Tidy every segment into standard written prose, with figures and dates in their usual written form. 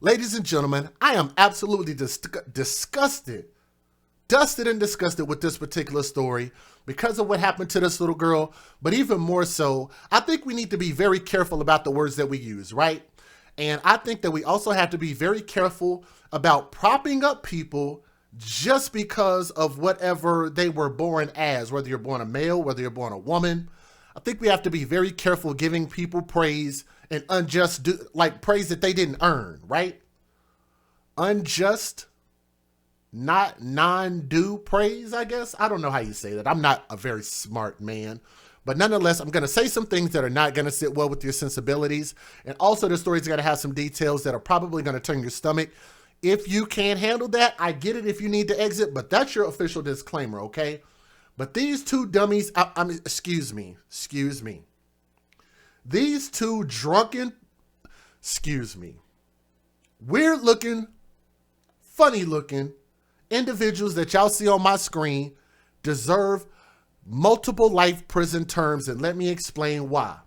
Ladies and gentlemen, I am absolutely disgusted, dusted and disgusted with this particular story because of what happened to this little girl. But even more so, I think we need to be very careful about the words that we use, right? And I think that we also have to be very careful about propping up people just because of whatever they were born as, whether you're born a male, whether you're born a woman. I think we have to be very careful giving people praise and like praise that they didn't earn, right? Unjust, not non-due praise, I guess. I don't know how you say that. I'm not a very smart man. But nonetheless, I'm going to say some things that are not going to sit well with your sensibilities. And also the story's going to have some details that are probably going to turn your stomach. If you can't handle that, I get it if you need to exit, but that's your official disclaimer, okay? But these two dummies, excuse me. These two drunken, weird looking, funny looking individuals that y'all see on my screen deserve multiple life prison terms, and let me explain why.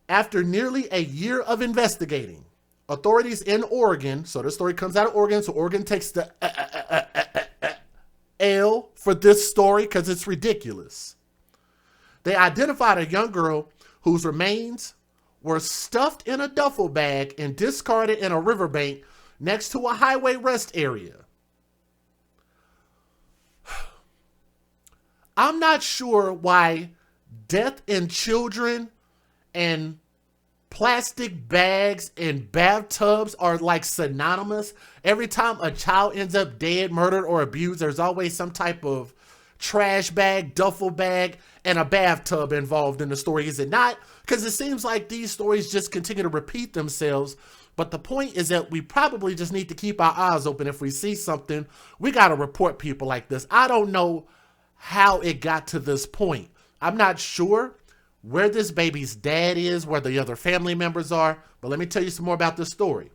After nearly a year of investigating, authorities in Oregon, so this story comes out of Oregon, so Oregon takes the L for this story because it's ridiculous. They identified a young girl whose remains were stuffed in a duffel bag and discarded in a riverbank next to a highway rest area. I'm not sure why death in children and plastic bags and bathtubs are like synonymous. Every time a child ends up dead, murdered, or abused, there's always some type of trash bag, duffel bag, and a bathtub involved in the story, is it not? Because it seems like these stories just continue to repeat themselves. But the point is that we probably just need to keep our eyes open. If we see something, we got to report people like this. I don't know how it got to this point. I'm not sure where this baby's dad is, where the other family members are, but let me tell you some more about this story.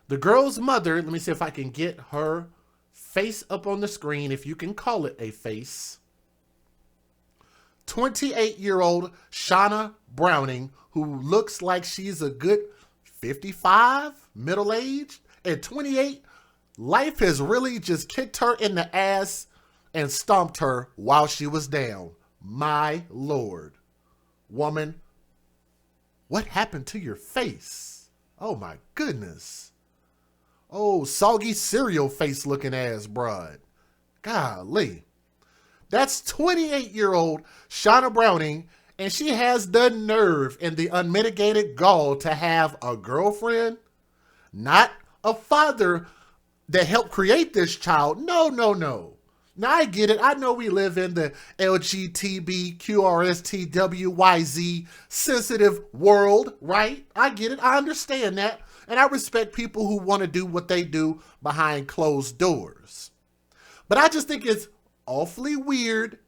The girl's mother, let me see if I can get her face up on the screen, if you can call it a face. 28-year-old Shauna Browning, who looks like she's a good 55, middle-aged, at 28, life has really just kicked her in the ass and stomped her while she was down. My Lord. Woman, what happened to your face? Oh my goodness. Oh, soggy cereal face looking ass broad. Golly. That's 28-year-old Shauna Browning, and she has the nerve and the unmitigated gall to have a girlfriend, not a father that helped create this child. No. Now I get it. I know we live in the LGBTQRSTWYZ sensitive world, right? I get it. I understand that. And I respect people who want to do what they do behind closed doors. But I just think it's awfully weird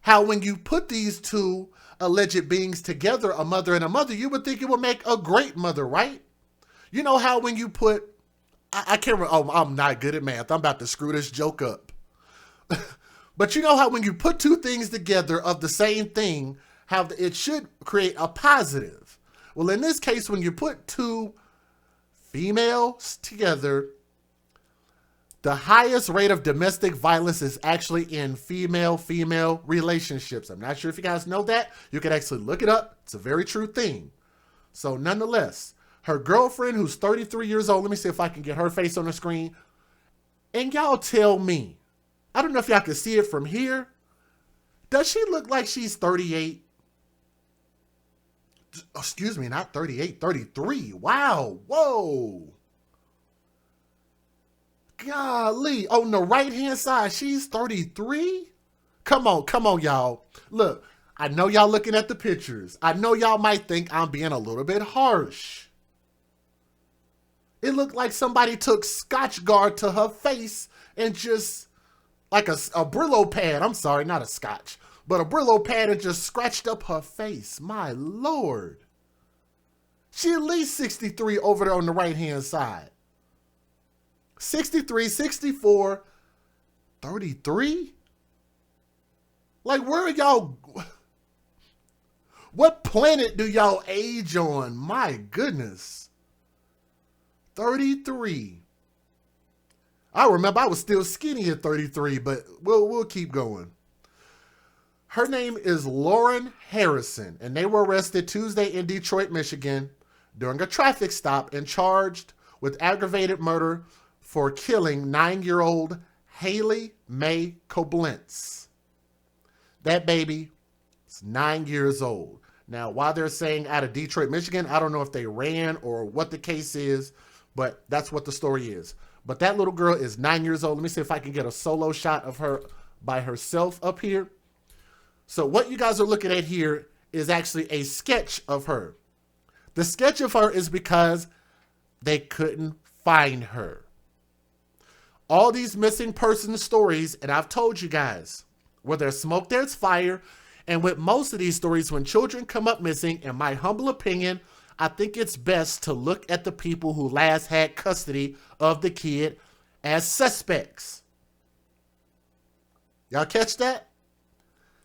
how when you put these two alleged beings together, a mother and a mother, you would think it would make a great mother, right? You know how when you put, I can't remember, oh, I'm not good at math. I'm about to screw this joke up. But you know how when you put two things together of the same thing, how it should create a positive. Well, in this case, when you put two females together, the highest rate of domestic violence is actually in female-female relationships. I'm not sure if you guys know that. You can actually look it up. It's a very true thing. So nonetheless, her girlfriend, who's 33 years old, let me see if I can get her face on the screen. And y'all tell me, I don't know if y'all can see it from here. Does she look like she's 38? Excuse me, not 38, 33. Wow, whoa. Golly, on the right-hand side, she's 33? Come on, y'all. Look, I know y'all looking at the pictures. I know y'all might think I'm being a little bit harsh. It looked like somebody took Scotch Guard to her face and just, like a Brillo pad, I'm sorry, not a Scotch, but a Brillo pad and just scratched up her face. My Lord. She at least 63 over there on the right-hand side. 63, 64, 33? Like, where are y'all? What planet do y'all age on? My goodness. 33. I remember I was still skinny at 33, but we'll keep going. Her name is Lauren Harrison, and they were arrested Tuesday in Detroit, Michigan during a traffic stop and charged with aggravated murder for killing 9-year-old Haley Mae Koblenz. That baby is 9 years old. Now, while they're saying out of Detroit, Michigan, I don't know if they ran or what the case is, but that's what the story is. But that little girl is 9 years old. Let me see if I can get a solo shot of her by herself up here. So what you guys are looking at here is actually a sketch of her. The sketch of her is because they couldn't find her. All these missing person stories, and I've told you guys, where there's smoke, there's fire. And with most of these stories, when children come up missing, in my humble opinion, I think it's best to look at the people who last had custody of the kid as suspects. Y'all catch that?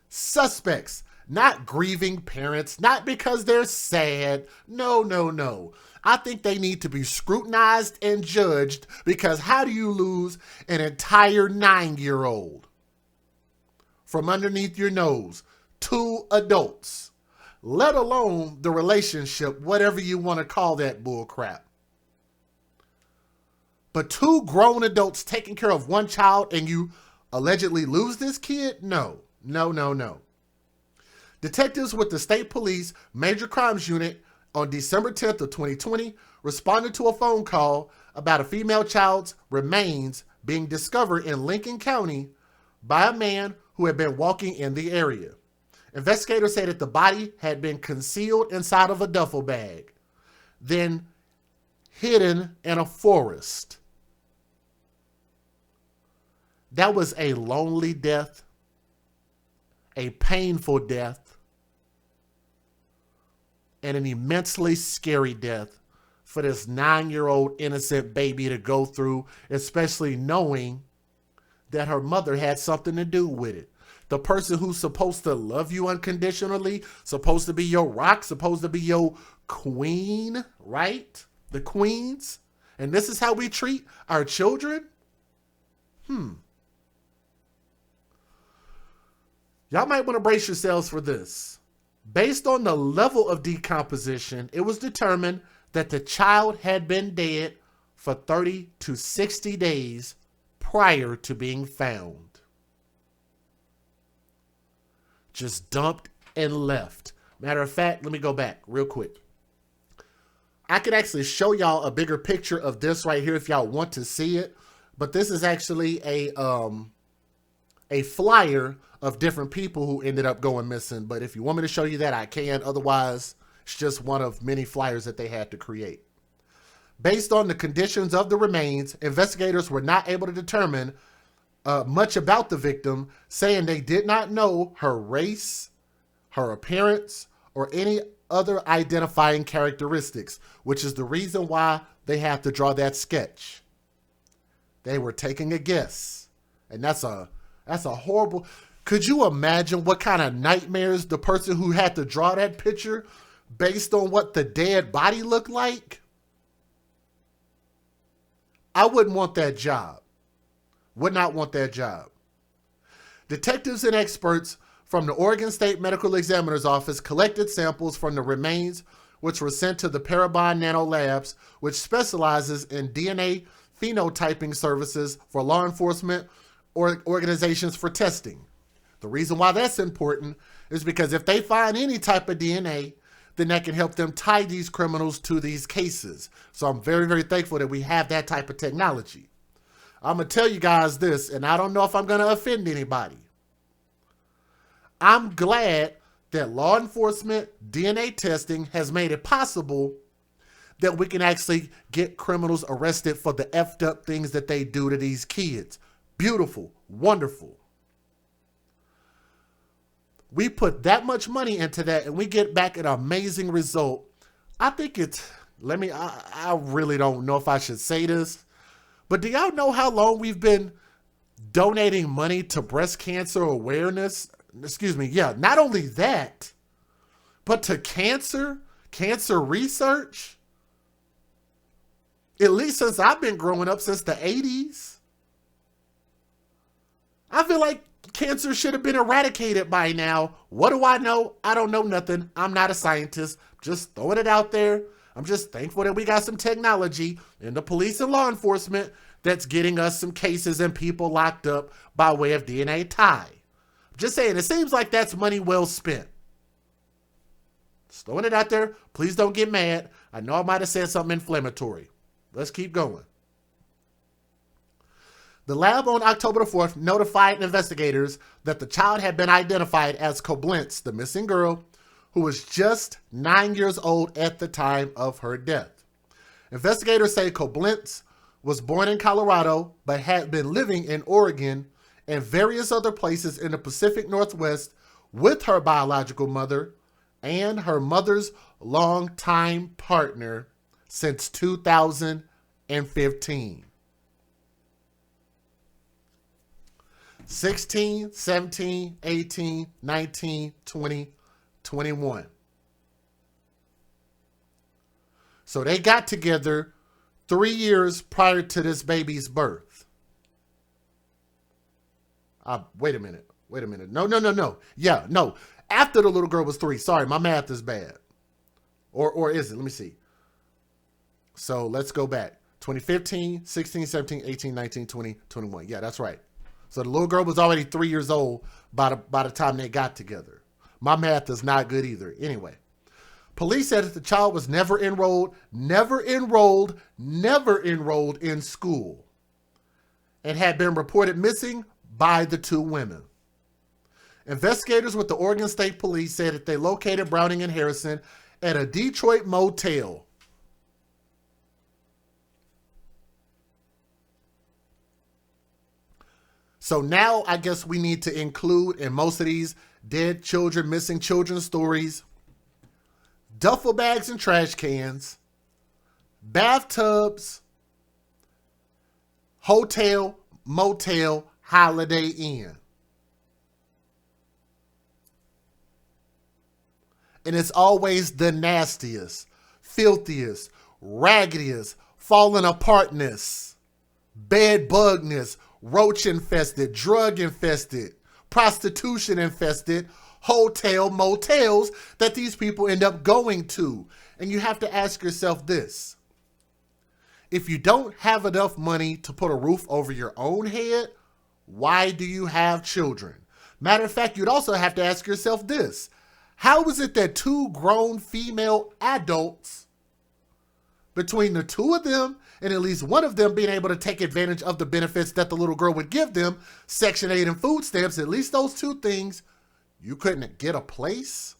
Suspects, not grieving parents, not because they're sad. No, no, no. I think they need to be scrutinized and judged, because how do you lose an entire 9-year-old from underneath your nose? 2 adults, let alone the relationship, whatever you want to call that bull crap. But 2 grown adults taking care of 1 child and you allegedly lose this kid? No, no, no, no. Detectives with the State Police Major Crimes Unit on December 10th of 2020 responded to a phone call about a female child's remains being discovered in Lincoln County by a man who had been walking in the area. Investigators say that the body had been concealed inside of a duffel bag, then hidden in a forest. That was a lonely death, a painful death, and an immensely scary death for this 9-year-old innocent baby to go through, especially knowing that her mother had something to do with it. The person who's supposed to love you unconditionally, supposed to be your rock, supposed to be your queen, right? The queens. And this is how we treat our children? Y'all might want to brace yourselves for this. Based on the level of decomposition, it was determined that the child had been dead for 30 to 60 days prior to being found. Just dumped and left. Matter of fact, let me go back real quick. I could actually show y'all a bigger picture of this right here if y'all want to see it. But this is actually a flyer of different people who ended up going missing. But if you want me to show you that, I can. Otherwise, it's just one of many flyers that they had to create. Based on the conditions of the remains, investigators were not able to determine much about the victim, saying they did not know her race, her appearance, or any other identifying characteristics, which is the reason why they had to draw that sketch. They were taking a guess, and that's a horrible. Could you imagine what kind of nightmares the person who had to draw that picture based on what the dead body looked like? I wouldn't want that job. Would not want that job. Detectives and experts from the Oregon State Medical Examiner's Office collected samples from the remains, which were sent to the Parabon Nano Labs, which specializes in DNA phenotyping services for law enforcement or organizations for testing. The reason why that's important is because if they find any type of DNA, then that can help them tie these criminals to these cases. So I'm very, very thankful that we have that type of technology. I'm going to tell you guys this, and I don't know if I'm going to offend anybody. I'm glad that law enforcement DNA testing has made it possible that we can actually get criminals arrested for the effed up things that they do to these kids. Beautiful, wonderful. We put that much money into that and we get back an amazing result. I think it's, I really don't know if I should say this, but do y'all know how long we've been donating money to breast cancer awareness? Excuse me. Yeah, not only that, but to cancer research. At least since I've been growing up, since the 80s. I feel like cancer should have been eradicated by now. What do I know? I don't know nothing. I'm not a scientist. Just throwing it out there. I'm just thankful that we got some technology in the police and law enforcement that's getting us some cases and people locked up by way of DNA tie. Just saying, it seems like that's money well spent. Just throwing it out there. Please don't get mad. I know I might have said something inflammatory. Let's keep going. The lab on October the 4th notified investigators that the child had been identified as Koblenz, the missing girl, who was just 9 years old at the time of her death. Investigators say Koblenz was born in Colorado, but had been living in Oregon and various other places in the Pacific Northwest with her biological mother and her mother's longtime partner since 2015. 16, 17, 18, 19, 20, 21. So they got together 3 years prior to this baby's birth. Wait a minute. No. Yeah, no. After the little girl was 3. Sorry, my math is bad. Or is it? Let me see. So let's go back. 2015, 16, 17, 18, 19, 20, 21. Yeah, that's right. So the little girl was already 3 years old by the time they got together. My math is not good either. Anyway, police said that the child was never enrolled in school and had been reported missing by the 2 women. Investigators with the Oregon State Police said that they located Browning and Harrison at a Detroit motel. So now I guess we need to include in most of these dead children, missing children stories, duffel bags and trash cans, bathtubs, hotel, motel, Holiday Inn. And it's always the nastiest, filthiest, raggediest, falling apartness, bed bugness, roach infested, drug infested, prostitution infested, hotel, motels that these people end up going to. And you have to ask yourself this. If you don't have enough money to put a roof over your own head, why do you have children? Matter of fact, you'd also have to ask yourself this. How is it that 2 grown female adults, between the 2 of them and at least one of them being able to take advantage of the benefits that the little girl would give them, Section 8 and food stamps, at least those 2 things, you couldn't get a place?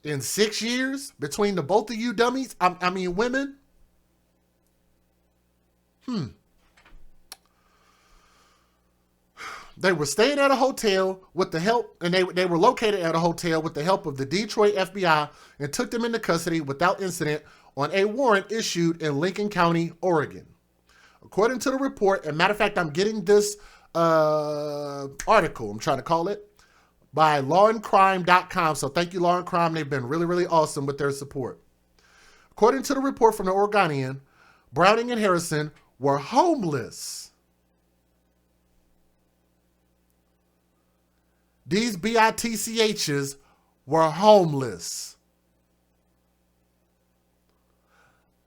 In 6 years between the both of you dummies? I mean women? They were staying at a hotel with the help, and they were located at a hotel with the help of the Detroit FBI and took them into custody without incident on a warrant issued in Lincoln County, Oregon. According to the report, and matter of fact, I'm getting this article, I'm trying to call it, by lawandcrime.com. So thank you, Law and Crime. They've been really, really awesome with their support. According to the report from the Oregonian, Browning and Harrison were homeless. These BITCHs were homeless.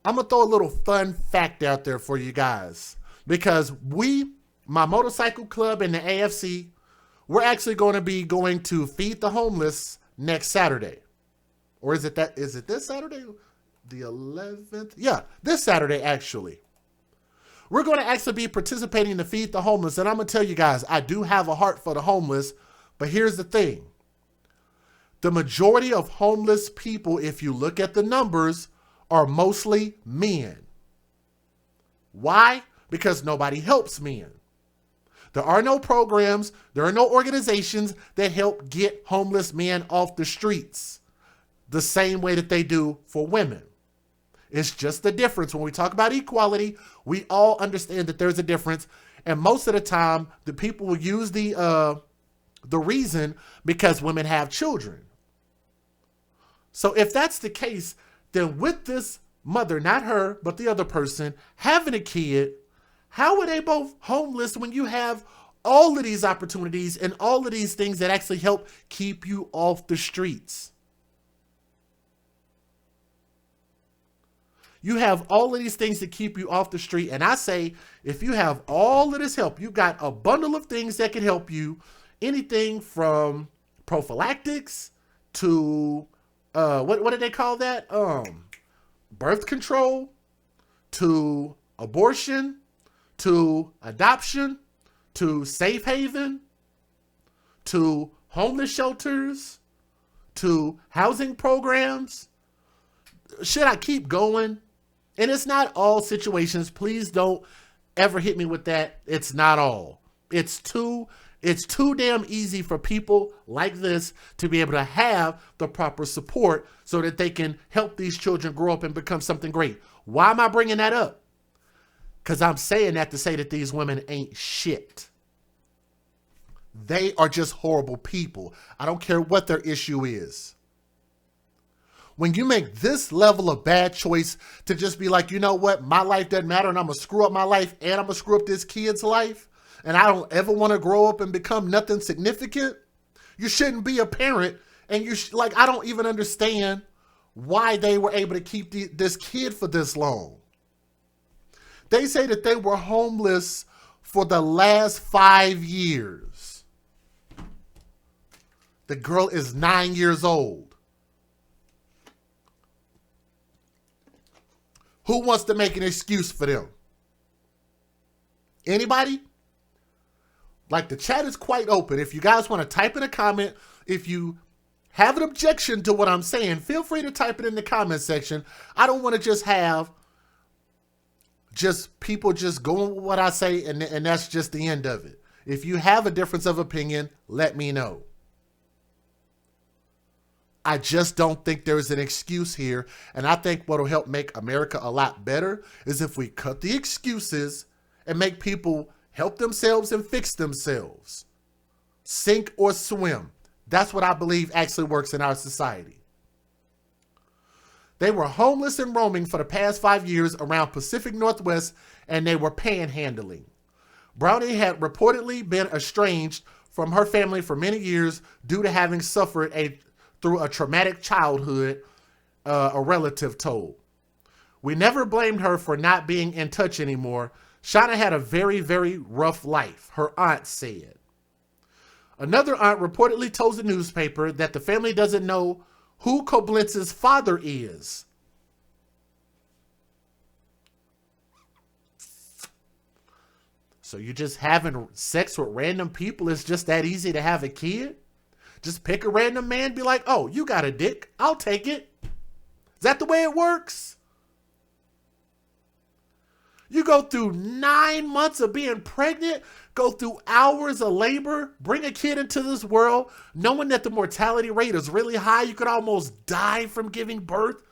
I'm going to throw a little fun fact out there for you guys. Because my motorcycle club in the AFC, we're actually going to be going to Feed the Homeless next Saturday. Or is it this Saturday? The 11th? Yeah, this Saturday actually. We're going to actually be participating to Feed the Homeless. And I'm going to tell you guys, I do have a heart for the homeless. But here's the thing. The majority of homeless people, if you look at the numbers, are mostly men. Why? Because nobody helps men. There are no programs, there are no organizations that help get homeless men off the streets the same way that they do for women. It's just the difference. When we talk about equality, we all understand that there's a difference. And most of the time, the people will use the reason because women have children. So if that's the case, then with this mother, not her, but the other person, having a kid, how are they both homeless when you have all of these opportunities and all of these things that actually help keep you off the streets? You have all of these things to keep you off the street. And I say, if you have all of this help, you got a bundle of things that can help you. Anything from prophylactics to, what did they call that? Birth control, to abortion, to adoption, to safe haven, to homeless shelters, to housing programs. Should I keep going? And it's not all situations. Please don't ever hit me with that. It's not all. It's too damn easy for people like this to be able to have the proper support so that they can help these children grow up and become something great. Why am I bringing that up? Because I'm saying that to say that these women ain't shit. They are just horrible people. I don't care what their issue is. When you make this level of bad choice to just be like, you know what, my life doesn't matter and I'm going to screw up my life and I'm going to screw up this kid's life and I don't ever want to grow up and become nothing significant, you shouldn't be a parent. And I don't even understand why they were able to keep this kid for this long. They say that they were homeless for the last 5 years. The girl is 9 years old. Who wants to make an excuse for them? Anybody? Like, the chat is quite open. If you guys want to type in a comment, if you have an objection to what I'm saying, feel free to type it in the comment section. I don't want to just have people just going with what I say and that's just the end of it. If you have a difference of opinion, let me know. I just don't think there's an excuse here. And I think what will help make America a lot better is if we cut the excuses and make people help themselves and fix themselves. Sink or swim. That's what I believe actually works in our society. They were homeless and roaming for the past 5 years around Pacific Northwest, and they were panhandling. Brownie had reportedly been estranged from her family for many years due to having suffered through a traumatic childhood, a relative told. We never blamed her for not being in touch anymore. Shauna had a very, very rough life, her aunt said. Another aunt reportedly told the newspaper that the family doesn't know who Koblitz's father is. So you just having sex with random people, it's just that easy to have a kid? Just pick a random man, be like, oh, you got a dick, I'll take it. Is that the way it works? You go through 9 months of being pregnant, go through hours of labor, bring a kid into this world, knowing that the mortality rate is really high. You could almost die from giving birth.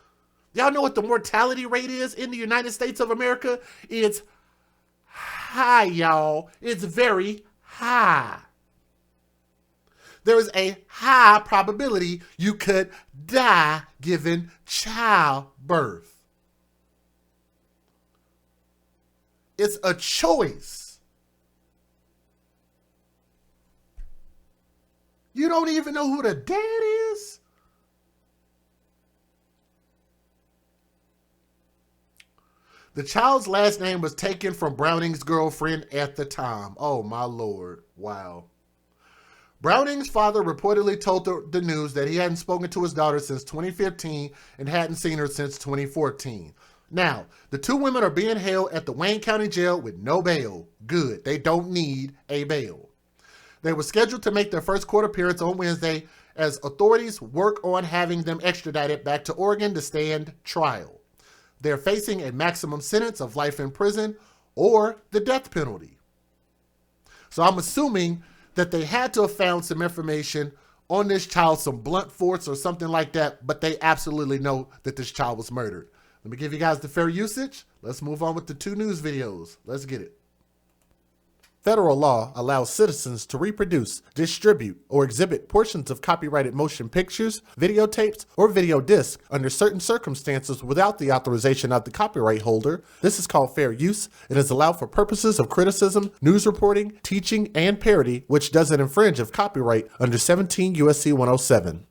Y'all know what the mortality rate is in the United States of America? It's high, y'all. It's very high. There's a high probability you could die given childbirth. It's a choice. You don't even know who the dad is? The child's last name was taken from Browning's girlfriend at the time. Oh, my Lord. Wow. Browning's father reportedly told the news that he hadn't spoken to his daughter since 2015 and hadn't seen her since 2014. Now, the two women are being held at the Wayne County Jail with no bail. Good. They don't need a bail. They were scheduled to make their first court appearance on Wednesday as authorities work on having them extradited back to Oregon to stand trial. They're facing a maximum sentence of life in prison or the death penalty. So I'm assuming that they had to have found some information on this child, some blunt force or something like that, but they absolutely know that this child was murdered. Let me give you guys the fair usage. Let's move on with the 2 news videos. Let's get it. Federal law allows citizens to reproduce, distribute, or exhibit portions of copyrighted motion pictures, videotapes, or video discs under certain circumstances without the authorization of the copyright holder. This is called fair use and is allowed for purposes of criticism, news reporting, teaching, and parody, which doesn't infringe of copyright under 17 U.S.C. 107.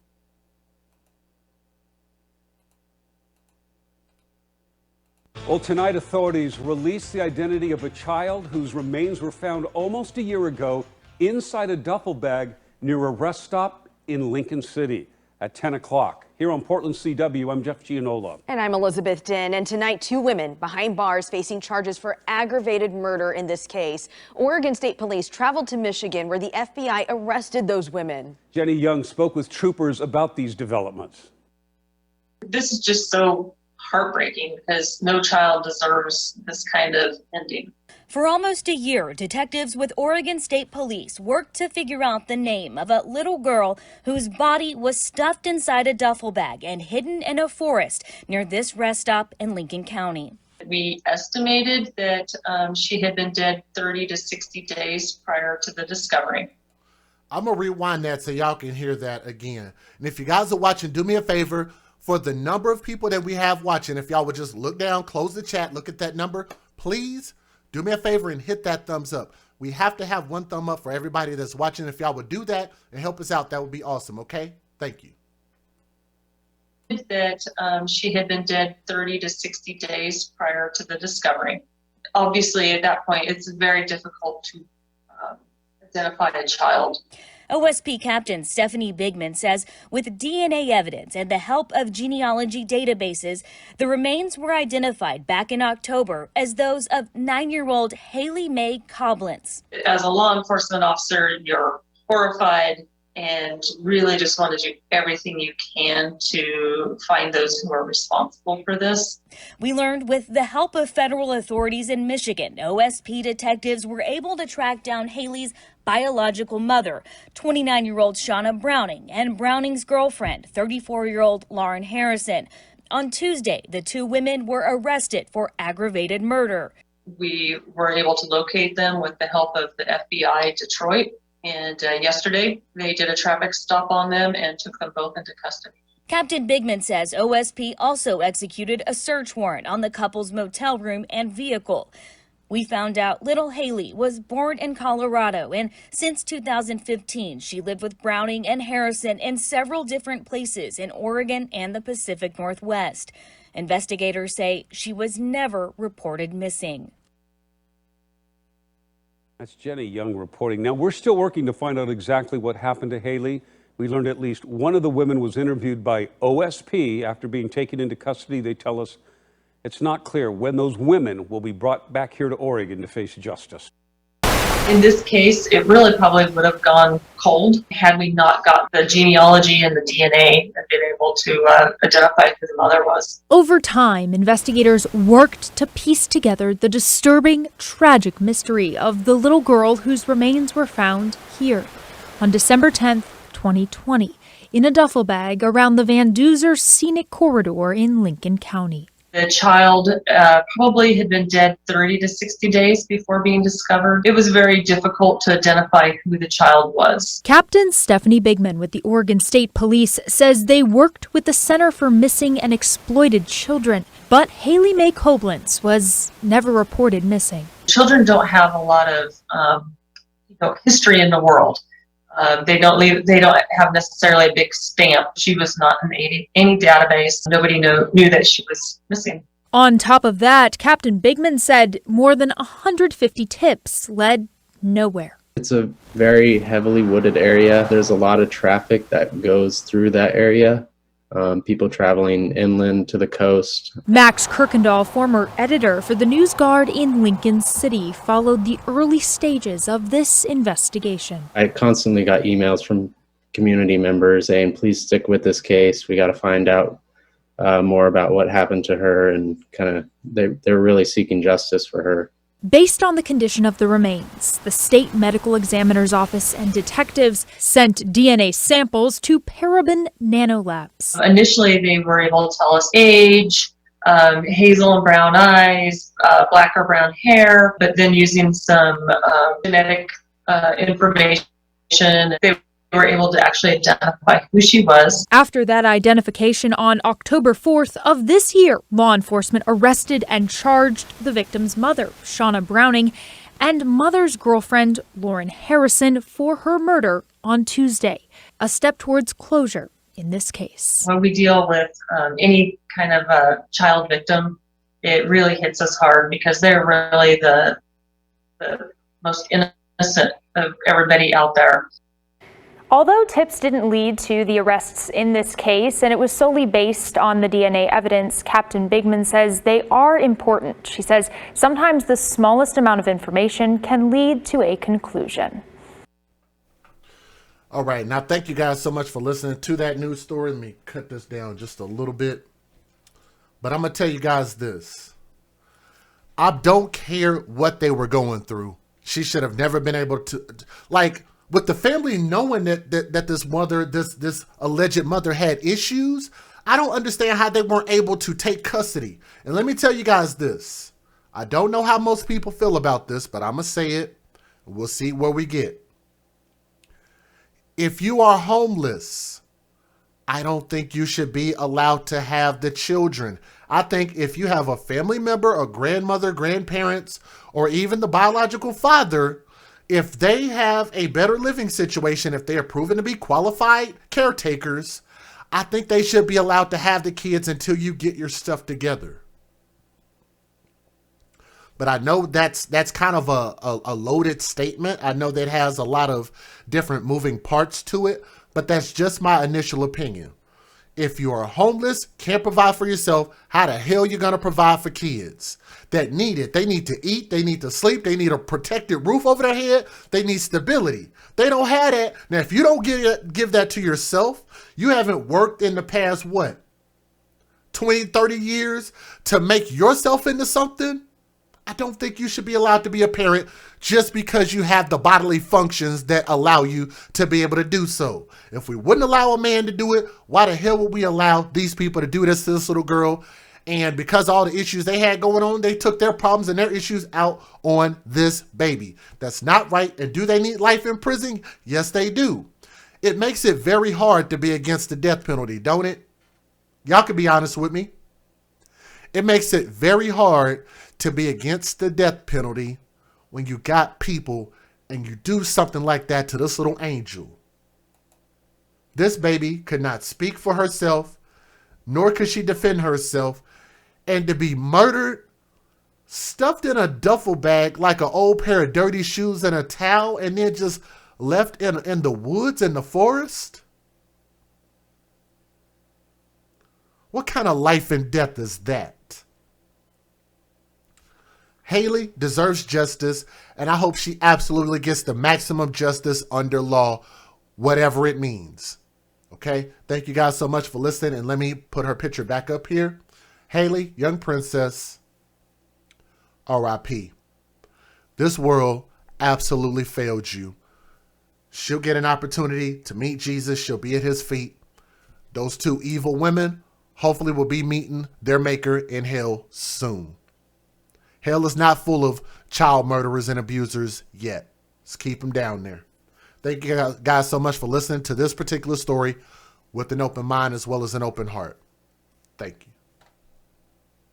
Well, tonight authorities released the identity of a child whose remains were found almost a year ago inside a duffel bag near a rest stop in Lincoln City at 10 o'clock. Here on Portland CW, I'm Jeff Gianola. And I'm Elizabeth Din. And tonight, 2 women behind bars facing charges for aggravated murder in this case. Oregon State Police traveled to Michigan where the FBI arrested those women. Jenny Young spoke with troopers about these developments. This is just so heartbreaking because no child deserves this kind of ending. For almost a year, detectives with Oregon State Police worked to figure out the name of a little girl whose body was stuffed inside a duffel bag and hidden in a forest near this rest stop in Lincoln County. We estimated that she had been dead 30 to 60 days prior to the discovery. I'm going to rewind that so y'all can hear that again. And if you guys are watching, do me a favor. For the number of people that we have watching, if y'all would just look down, close the chat, look at that number, please do me a favor and hit that thumbs up. We have to have 1 thumb up for everybody that's watching. If y'all would do that and help us out, that would be awesome, okay? Thank you. That she had been dead 30 to 60 days prior to the discovery. Obviously, at that point, it's very difficult to identify a child. OSP Captain Stephanie Bigman says with DNA evidence and the help of genealogy databases, the remains were identified back in October as those of 9-year-old Haley Mae Coblentz. As a law enforcement officer, you're horrified and really just want to do everything you can to find those who are responsible for this. We learned with the help of federal authorities in Michigan, OSP detectives were able to track down Haley's biological mother, 29-year-old Shauna Browning, and Browning's girlfriend, 34-year-old Lauren Harrison. On Tuesday, the 2 women were arrested for aggravated murder. We were able to locate them with the help of the FBI Detroit. And yesterday, they did a traffic stop on them and took them both into custody. Captain Bigman says OSP also executed a search warrant on the couple's motel room and vehicle. We found out little Haley was born in Colorado, and since 2015, she lived with Browning and Harrison in several different places in Oregon and the Pacific Northwest. Investigators say she was never reported missing. That's Jenny Young reporting. Now, we're still working to find out exactly what happened to Haley. We learned at least one of the women was interviewed by OSP after being taken into custody. They tell us it's not clear when those women will be brought back here to Oregon to face justice. In this case, it really probably would have gone cold had we not got the genealogy and the DNA and been able to identify who the mother was. Over time, investigators worked to piece together the disturbing, tragic mystery of the little girl whose remains were found here on December 10th, 2020, in a duffel bag around the Van Duzer Scenic Corridor in Lincoln County. The child probably had been dead 30 to 60 days before being discovered. It was very difficult to identify who the child was. Captain Stephanie Bigman with the Oregon State Police says they worked with the Center for Missing and Exploited Children, but Haley Mae Coblentz was never reported missing. Children don't have a lot of history in the world. They don't have necessarily a big stamp. She was not in any database. Nobody knew that she was missing. On top of that, Captain Bigman said more than 150 tips led nowhere. It's a very heavily wooded area. There's a lot of traffic that goes through that area. People traveling inland to the coast. Max Kirkendall, former editor for the News Guard in Lincoln City, followed the early stages of this investigation. I constantly got emails from community members saying, please stick with this case. We got to find out more about what happened to her, and they're really seeking justice for her. Based on the condition of the remains, the state medical examiner's office and detectives sent DNA samples to Paraben Nanolabs. Initially, they were able to tell us age, hazel and brown eyes, black or brown hair, but then using some genetic information, they were able to actually identify who she was. After that identification on October 4th of this year, law enforcement arrested and charged the victim's mother, Shauna Browning, and mother's girlfriend, Lauren Harrison, for her murder on Tuesday, a step towards closure in this case. When we deal with any kind of child victim, it really hits us hard because they're really the most innocent of everybody out there. Although tips didn't lead to the arrests in this case, and it was solely based on the DNA evidence, Captain Bigman says they are important. She says sometimes the smallest amount of information can lead to a conclusion. All right, now thank you guys so much for listening to that news story. Let me cut this down just a little bit. But I'm going to tell you guys this. I don't care what they were going through. She should have never been able to, like, with the family knowing that this mother, this alleged mother had issues, I don't understand how they weren't able to take custody. And let me tell you guys this. I don't know how most people feel about this, but I'm going to say it. We'll see where we get. If you are homeless, I don't think you should be allowed to have the children. I think if you have a family member, a grandmother, grandparents, or even the biological father, if they have a better living situation, if they are proven to be qualified caretakers, I think they should be allowed to have the kids until you get your stuff together. But I know that's kind of a loaded statement. I know that has a lot of different moving parts to it, but that's just my initial opinion. If you are homeless, can't provide for yourself, how the hell you gonna provide for kids that need it? They need to eat, they need to sleep, they need a protected roof over their head, they need stability. They don't have that. Now, if you don't give that to yourself, you haven't worked in the past, 20, 30 years to make yourself into something, I don't think you should be allowed to be a parent just because you have the bodily functions that allow you to be able to do so. If we wouldn't allow a man to do it, why the hell would we allow these people to do this to this little girl? And because all the issues they had going on, they took their problems and their issues out on this baby. That's not right. And do they need life in prison? Yes, they do. It makes it very hard to be against the death penalty, don't it? Y'all can be honest with me. It makes it very hard to be against the death penalty when you got people and you do something like that to this little angel. This baby could not speak for herself, nor could she defend herself, and to be murdered, stuffed in a duffel bag like an old pair of dirty shoes and a towel, and then just left in the woods in the forest? What kind of life and death is that? Haley deserves justice, and I hope she absolutely gets the maximum justice under law, whatever it means. Okay? Thank you guys so much for listening, and let me put her picture back up here. Haley, young princess, R.I.P. This world absolutely failed you. She'll get an opportunity to meet Jesus. She'll be at his feet. Those two evil women hopefully will be meeting their maker in hell soon. Hell is not full of child murderers and abusers yet. Let's keep them down there. Thank you guys so much for listening to this particular story with an open mind as well as an open heart. Thank you.